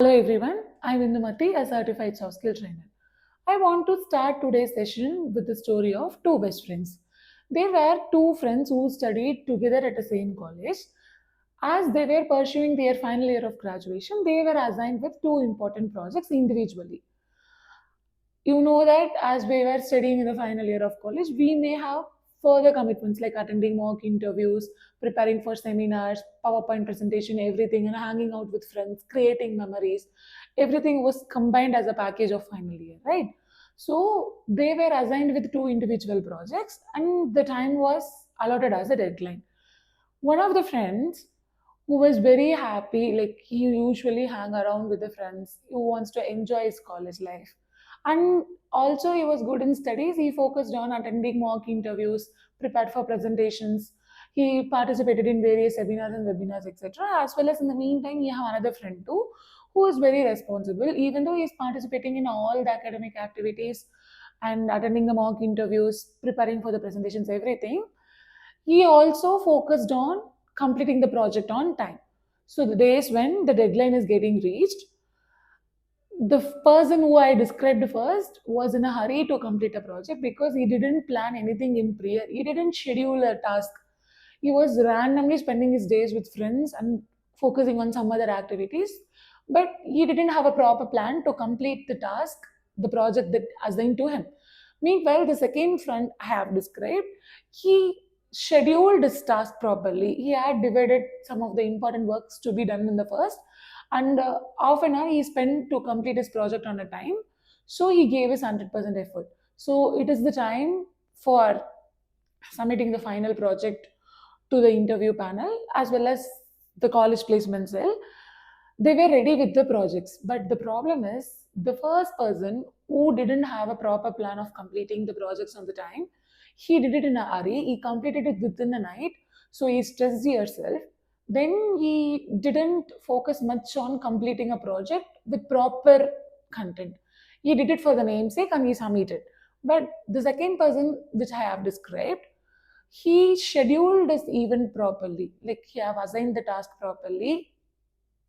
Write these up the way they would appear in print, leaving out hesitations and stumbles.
Hello everyone, I'm Indumati, a certified soft skill trainer. I want to start today's session with the story of two best friends. They were two friends who studied together at the same college. As they were pursuing their final year of graduation, they were assigned with two important projects individually. You know that as we were studying in the final year of college, we may have further commitments like attending mock interviews, preparing for seminars, PowerPoint presentation, everything, and hanging out with friends, creating memories. Everything was combined as a package of final year, right? So they were assigned with two individual projects, and the time was allotted as a deadline. One of the friends who was very happy, like he usually hang around with the friends, who wants to enjoy his college life. And also he was good in studies. He focused on attending mock interviews, prepared for presentations. He participated in various seminars and webinars, etc. As well as in the meantime, you have another friend too, who is very responsible, even though he is participating in all the academic activities and attending the mock interviews, preparing for the presentations, everything. He also focused on completing the project on time. So the days when the deadline is getting reached, the person who I described first was in a hurry to complete a project because he didn't plan anything in prior. He didn't schedule a task. He was randomly spending his days with friends and focusing on some other activities, but he didn't have a proper plan to complete the task, the project that assigned to him. Meanwhile, the second friend I have described, he scheduled his task properly. He had divided some of the important works to be done in the first, and half an hour he spent to complete his project on a time. So he gave his 100% effort. So it is the time for submitting the final project to the interview panel as well as the college placement cell. They were ready with the projects, but the problem is the first person who didn't have a proper plan of completing the projects on the time, he did it in a hurry. He completed it within the night, so he stressed himself. Then he didn't focus much on completing a project with proper content. He did it for the namesake and he submitted. But the second person, which I have described, he scheduled his event properly. Like he have assigned the task properly.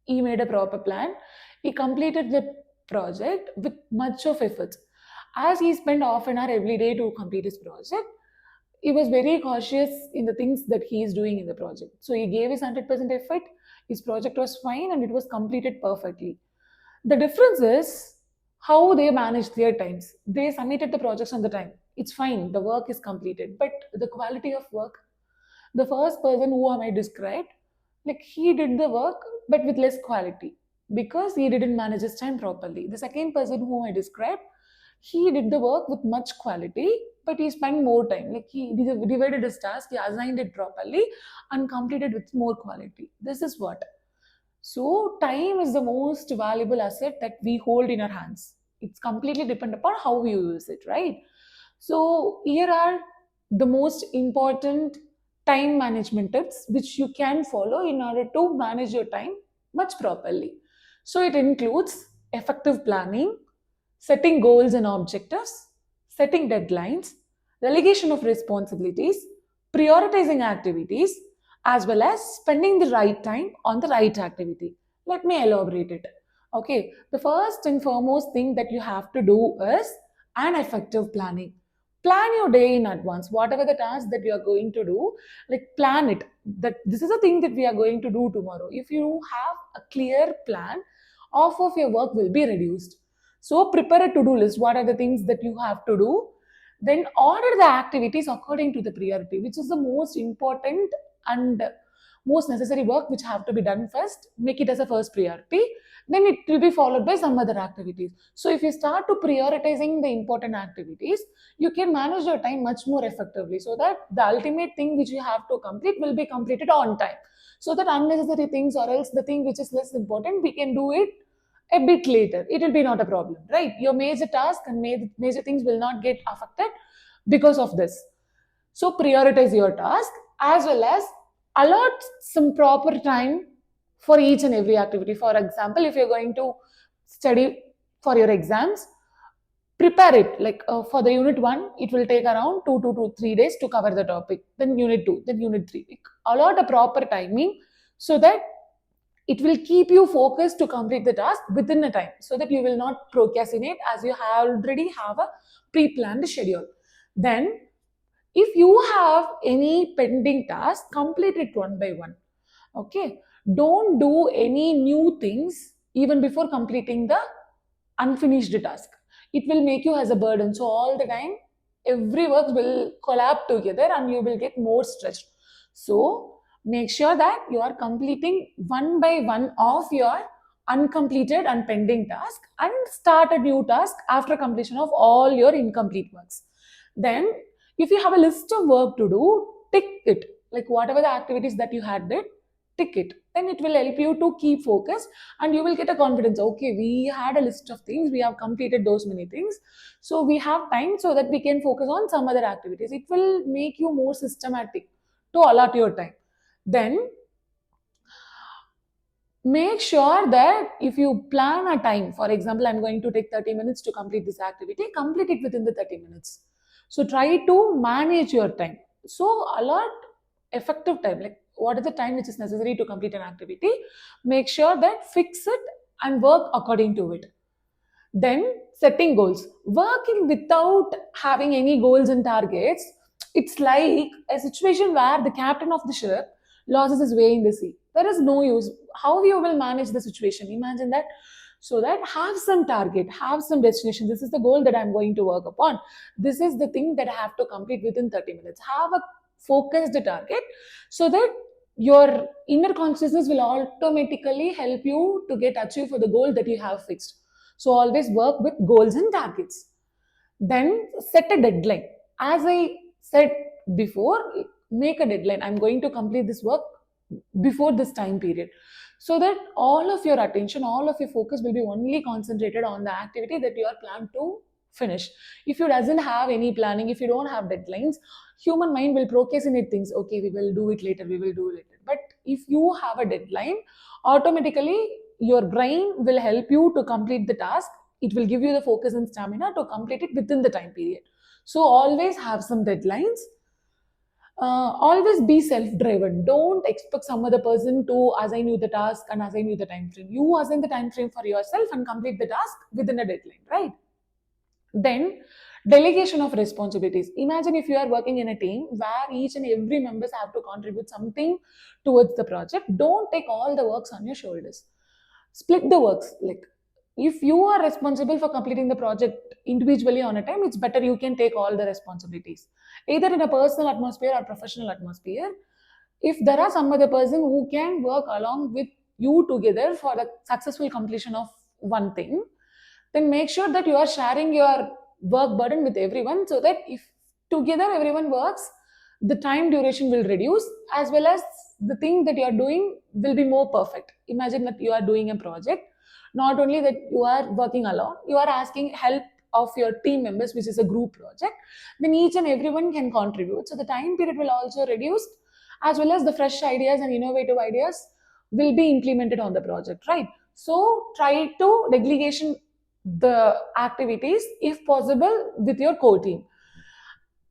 He made a proper plan. He completed the project with much of effort. As he spent half an hour every day to complete his project, he was very cautious in the things that he is doing in the project. So he gave his 100% effort. His project was fine and it was completed perfectly. The difference is how they managed their times. They submitted the projects on the time. It's fine, the work is completed. But the quality of work, the first person who I described, like he did the work but with less quality because he didn't manage his time properly. The second person whom I described, he did the work with much quality, but he spent more time. Like he divided his task, he assigned it properly and completed with more quality. This is what. So time is the most valuable asset that we hold in our hands. It's completely depend upon how we use it, right? So here are the most important time management tips which you can follow in order to manage your time much properly. So it includes effective planning, setting goals and objectives, setting deadlines, delegation of responsibilities, prioritizing activities, as well as spending the right time on the right activity. Let me elaborate it. Okay, the first and foremost thing that you have to do is an effective planning. Plan your day in advance. Whatever the task that you are going to do, like plan it. That this is a thing that we are going to do tomorrow. If you have a clear plan, off of your work will be reduced. So prepare a to-do list. What are the things that you have to do? Then order the activities according to the priority, which is the most important and most necessary work which have to be done first. Make it as a first priority. Then it will be followed by some other activities. So if you start to prioritizing the important activities, you can manage your time much more effectively so that the ultimate thing which you have to complete will be completed on time. So that unnecessary things or else the thing which is less important, we can do it a bit later. It will be not a problem, right? Your major task and major things will not get affected because of this. So prioritize your task as well as allot some proper time for each and every activity. For example, if you're going to study for your exams, prepare it. Like for the unit 1, it will take around 2 to 3 days to cover the topic. Then unit 2, then unit 3. Like, allot a proper timing so that it will keep you focused to complete the task within a time, so that you will not procrastinate, as you already have a pre-planned schedule. Then if you have any pending task, complete it one by one. Okay, don't do any new things even before completing the unfinished task. It will make you as a burden, so all the time every work will collapse together and you will get more stressed. So make sure that you are completing one by one of your uncompleted and pending task, and start a new task after completion of all your incomplete works. Then if you have a list of work to do, tick it, like whatever the activities that you had did, tick it. Then it will help you to keep focused, and you will get a confidence. Okay, we had a list of things, we have completed those many things, so we have time so that we can focus on some other activities. It will make you more systematic to allot your time. Then make sure that if you plan a time, for example, I'm going to take 30 minutes to complete this activity, complete it within the 30 minutes. So try to manage your time. So allot effective time, like what is the time which is necessary to complete an activity. Make sure that fix it and work according to it. Then setting goals. Working without having any goals and targets, it's like a situation where the captain of the ship loses his way in the sea. There is no use. How you will manage the situation? Imagine that. So that have some target, have some destination. This is the goal that I'm going to work upon. This is the thing that I have to complete within 30 minutes. Have a focused target, so that your inner consciousness will automatically help you to get achieve for the goal that you have fixed. So always work with goals and targets. Then set a deadline. As I said before, make a deadline. I'm going to complete this work before this time period. So that all of your attention, all of your focus will be only concentrated on the activity that you are planned to finish. If you doesn't have any planning, if you don't have deadlines, human mind will procrastinate things. Okay, we will do it later, we will do it later. But if you have a deadline, automatically your brain will help you to complete the task. It will give you the focus and stamina to complete it within the time period. So always have some deadlines. Always be self-driven. Don't expect some other person to assign you the task and assign you the time frame. You assign the time frame for yourself and complete the task within a deadline, right? Then delegation of responsibilities. Imagine if you are working in a team where each and every members have to contribute something towards the project. Don't take all the works on your shoulders. Split the works. Like if you are responsible for completing the project individually on a time, it's better you can take all the responsibilities, either in a personal atmosphere or professional atmosphere. If there are some other person who can work along with you together for the successful completion of one thing, then make sure that you are sharing your work burden with everyone, so that if together everyone works, the time duration will reduce, as well as the thing that you are doing will be more perfect. Imagine that you are doing a project, not only that you are working alone, you are asking help of your team members, which is a group project. Then each and everyone can contribute, so the time period will also reduce, as well as the fresh ideas and innovative ideas will be implemented on the project, right? So try to delegation the activities if possible with your core team,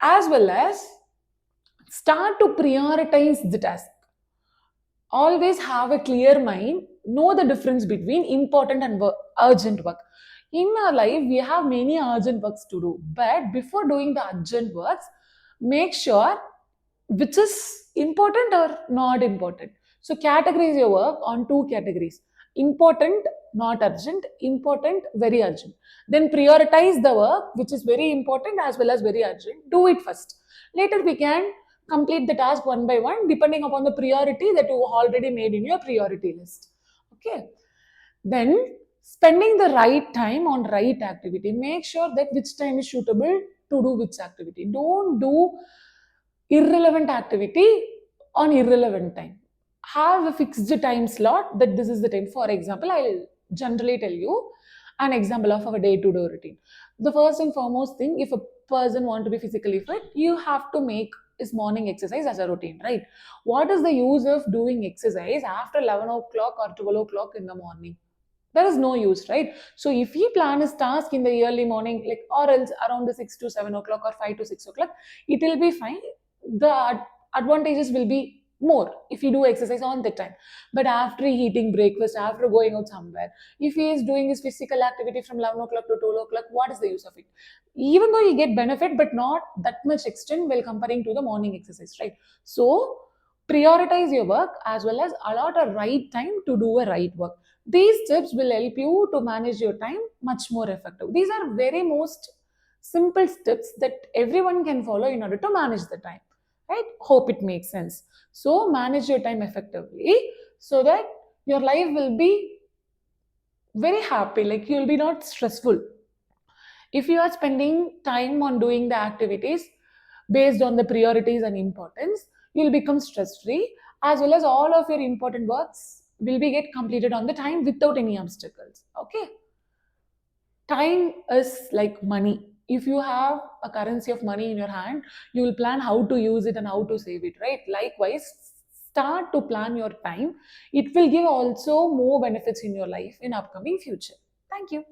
as well as start to prioritize the task. Always have a clear mind, know the difference between important and urgent work. In our life we have many urgent works to do, but before doing the urgent works, make sure which is important or not important. So categorize your work on two categories: important, not urgent; important, very urgent. Then prioritize the work which is very important as well as very urgent. Do it first. Later we can complete the task one by one depending upon the priority that you already made in your priority list. Okay. Then spending the right time on right activity. Make sure that which time is suitable to do which activity. Don't do irrelevant activity on irrelevant time. Have a fixed time slot that this is the time. For example, I'll generally tell you an example of our day-to-day routine. The first and foremost thing, if a person want to be physically fit, you have to make is morning exercise as a routine, right? What is the use of doing exercise after 11 o'clock or 12 o'clock in the morning? There is no use, right? So if he plan his task in the early morning, like, or else around the 6 to 7 o'clock or 5 to 6 o'clock, it will be fine. The advantages will be more if he do exercise on the time. But after eating breakfast, after going out somewhere, if he is doing his physical activity from 11 o'clock to 12 o'clock, what is the use of it? Even though you get benefit, but not that much extent while comparing to the morning exercise, right? So prioritize your work as well as allot a right time to do a right work. These tips will help you to manage your time much more effective. These are very most simple steps that everyone can follow in order to manage the time, right? Hope it makes sense. So manage your time effectively so that your life will be very happy, like you'll be not stressful. If you are spending time on doing the activities based on the priorities and importance, you'll become stress free, as well as all of your important works will be get completed on the time without any obstacles. Okay, time is like money. If you have a currency of money in your hand, you will plan how to use it and how to save it, right? Likewise, start to plan your time. It will give also more benefits in your life in upcoming future. Thank you.